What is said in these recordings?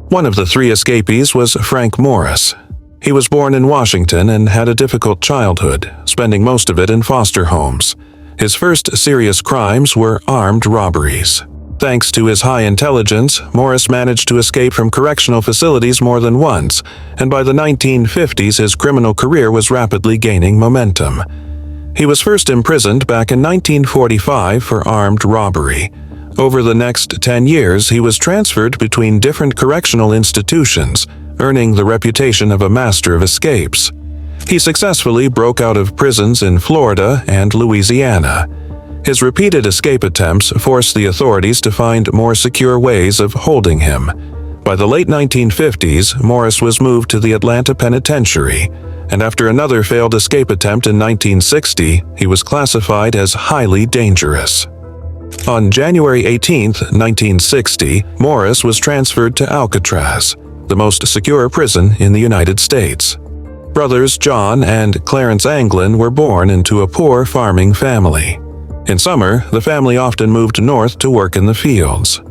One of the three escapees was Frank Morris. He was born in Washington and had a difficult childhood, spending most of it in foster homes. His first serious crimes were armed robberies. Thanks to his high intelligence, Morris managed to escape from correctional facilities more than once, and by the 1950s his criminal career was rapidly gaining momentum. He was first imprisoned back in 1945 for armed robbery. Over the next 10 years, he was transferred between different correctional institutions, earning the reputation of a master of escapes. He successfully broke out of prisons in Florida and Louisiana. His repeated escape attempts forced the authorities to find more secure ways of holding him. By the late 1950s, Morris was moved to the Atlanta Penitentiary, and after another failed escape attempt in 1960, he was classified as highly dangerous. On January 18, 1960, Morris was transferred to Alcatraz, the most secure prison in the United States. Brothers John and Clarence Anglin were born into a poor farming family. In summer, the family often moved north to work in the fields.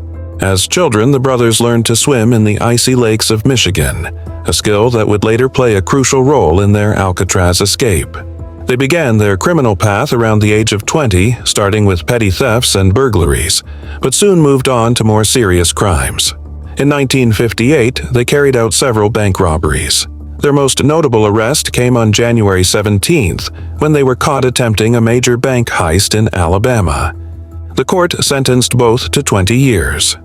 As children, the brothers learned to swim in the icy lakes of Michigan, a skill that would later play a crucial role in their Alcatraz escape. They began their criminal path around the age of 20, starting with petty thefts and burglaries, but soon moved on to more serious crimes. In 1958, they carried out several bank robberies. Their most notable arrest came on January 17th, when they were caught attempting a major bank heist in Alabama. The court sentenced both to 20 years.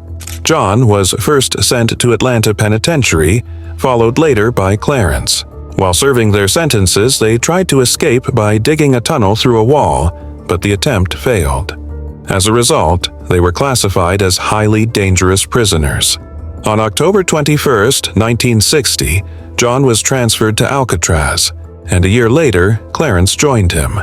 John was first sent to Atlanta Penitentiary, followed later by Clarence. While serving their sentences, they tried to escape by digging a tunnel through a wall, but the attempt failed. As a result, they were classified as highly dangerous prisoners. On October 21, 1960, John was transferred to Alcatraz, and a year later, Clarence joined him.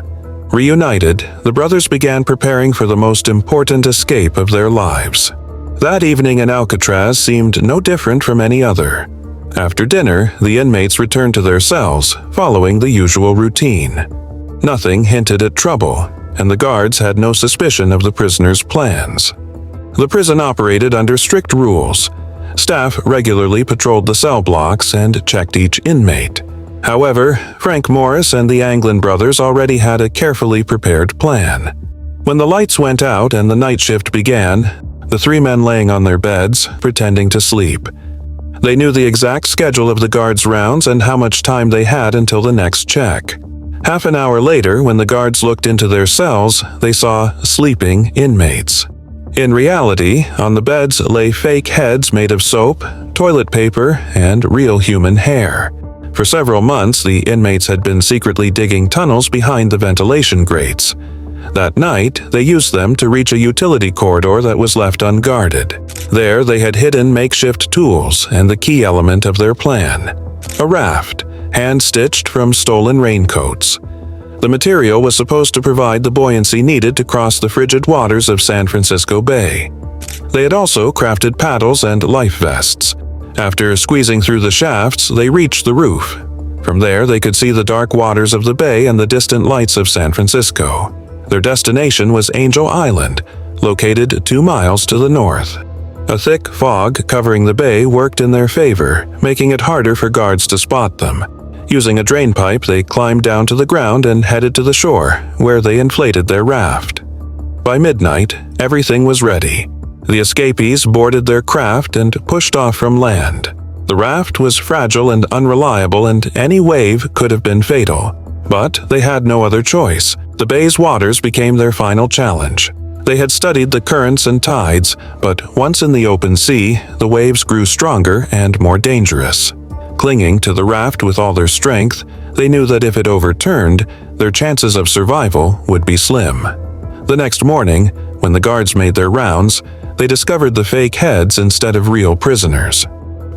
Reunited, the brothers began preparing for the most important escape of their lives. That evening in Alcatraz seemed no different from any other. After dinner, the inmates returned to their cells, following the usual routine. Nothing hinted at trouble, and the guards had no suspicion of the prisoners' plans. The prison operated under strict rules. Staff regularly patrolled the cell blocks and checked each inmate. However, Frank Morris and the Anglin brothers already had a carefully prepared plan. When the lights went out and the night shift began, the three men laying on their beds, pretending to sleep. They knew the exact schedule of the guards' rounds and how much time they had until the next check. Half an hour later, when the guards looked into their cells, they saw sleeping inmates. In reality, on the beds lay fake heads made of soap, toilet paper, and real human hair. For several months, the inmates had been secretly digging tunnels behind the ventilation grates. That night, they used them to reach a utility corridor that was left unguarded. There, they had hidden makeshift tools and the key element of their plan: a raft, hand-stitched from stolen raincoats. The material was supposed to provide the buoyancy needed to cross the frigid waters of San Francisco Bay. They had also crafted paddles and life vests. After squeezing through the shafts, they reached the roof. From there, they could see the dark waters of the bay and the distant lights of San Francisco. Their destination was Angel Island, located 2 miles to the north. A thick fog covering the bay worked in their favor, making it harder for guards to spot them. Using a drain pipe, they climbed down to the ground and headed to the shore, where they inflated their raft. By midnight, everything was ready. The escapees boarded their craft and pushed off from land. The raft was fragile and unreliable, and any wave could have been fatal. But they had no other choice. The bay's waters became their final challenge. They had studied the currents and tides, but once in the open sea, the waves grew stronger and more dangerous. Clinging to the raft with all their strength, they knew that if it overturned, their chances of survival would be slim. The next morning, when the guards made their rounds, they discovered the fake heads instead of real prisoners.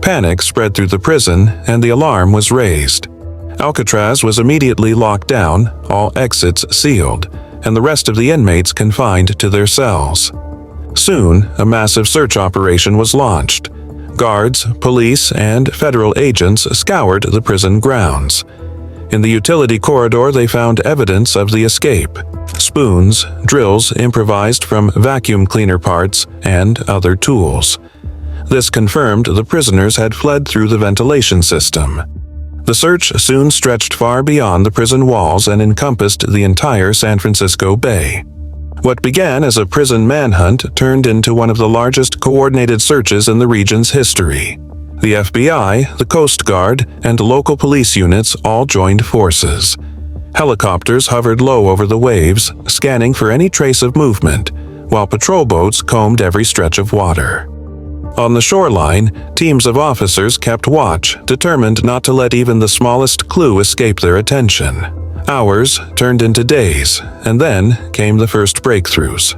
Panic spread through the prison, and the alarm was raised. Alcatraz was immediately locked down, all exits sealed, and the rest of the inmates confined to their cells. Soon, a massive search operation was launched. Guards, police, and federal agents scoured the prison grounds. In the utility corridor, they found evidence of the escape: spoons, drills improvised from vacuum cleaner parts, and other tools. This confirmed the prisoners had fled through the ventilation system. The search soon stretched far beyond the prison walls and encompassed the entire San Francisco Bay. What began as a prison manhunt turned into one of the largest coordinated searches in the region's history. The FBI, the Coast Guard, and local police units all joined forces. Helicopters hovered low over the waves, scanning for any trace of movement, while patrol boats combed every stretch of water. On the shoreline, teams of officers kept watch, determined not to let even the smallest clue escape their attention. Hours turned into days, and then came the first breakthroughs.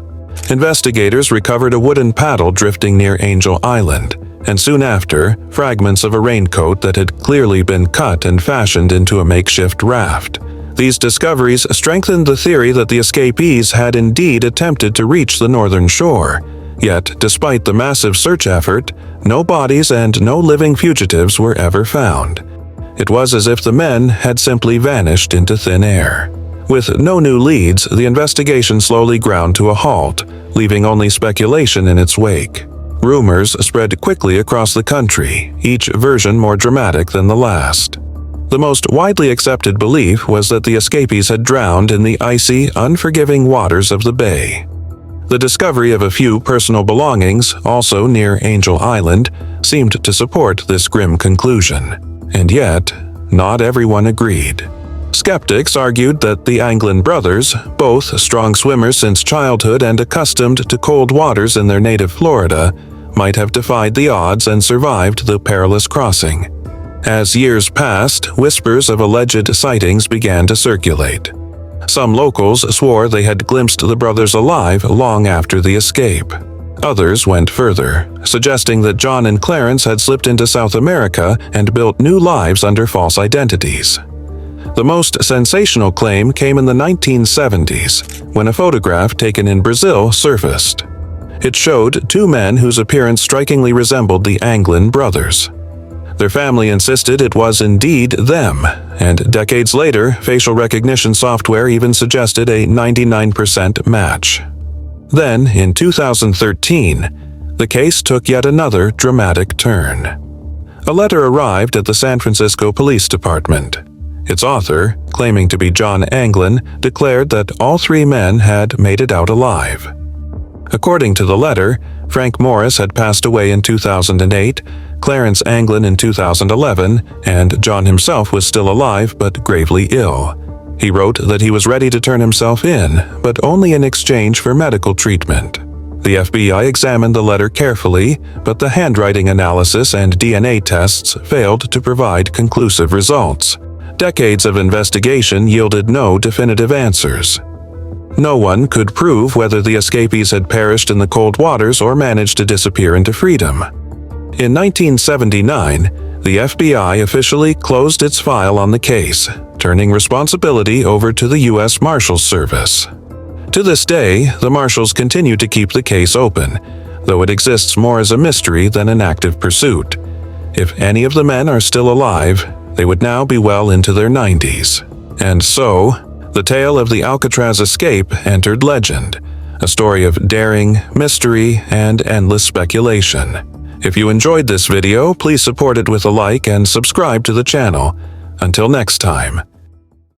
Investigators recovered a wooden paddle drifting near Angel Island, and soon after, fragments of a raincoat that had clearly been cut and fashioned into a makeshift raft. These discoveries strengthened the theory that the escapees had indeed attempted to reach the northern shore. Yet, despite the massive search effort, no bodies and no living fugitives were ever found. It was as if the men had simply vanished into thin air. With no new leads, the investigation slowly ground to a halt, leaving only speculation in its wake. Rumors spread quickly across the country, each version more dramatic than the last. The most widely accepted belief was that the escapees had drowned in the icy, unforgiving waters of the bay. The discovery of a few personal belongings, also near Angel Island, seemed to support this grim conclusion. And yet, not everyone agreed. Skeptics argued that the Anglin brothers, both strong swimmers since childhood and accustomed to cold waters in their native Florida, might have defied the odds and survived the perilous crossing. As years passed, whispers of alleged sightings began to circulate. Some locals swore they had glimpsed the brothers alive long after the escape. Others went further, suggesting that John and Clarence had slipped into South America and built new lives under false identities. The most sensational claim came in the 1970s, when a photograph taken in Brazil surfaced. It showed two men whose appearance strikingly resembled the Anglin brothers. Their family insisted it was indeed them, and decades later, facial recognition software even suggested a 99% match. Then, in 2013, the case took yet another dramatic turn. A letter arrived at the San Francisco Police Department. Its author, claiming to be John Anglin, declared that all three men had made it out alive. According to the letter, Frank Morris had passed away in 2008, Clarence Anglin in 2011, and John himself was still alive but gravely ill. He wrote that he was ready to turn himself in, but only in exchange for medical treatment. The FBI examined the letter carefully, but the handwriting analysis and DNA tests failed to provide conclusive results. Decades of investigation yielded no definitive answers. No one could prove whether the escapees had perished in the cold waters or managed to disappear into freedom. In 1979, the FBI officially closed its file on the case, turning responsibility over to the U.S. Marshals Service. To this day, the Marshals continue to keep the case open, though it exists more as a mystery than an active pursuit. If any of the men are still alive, they would now be well into their 90s. And so, the tale of the Alcatraz escape entered legend, a story of daring, mystery, and endless speculation. If you enjoyed this video, please support it with a like and subscribe to the channel. Until next time.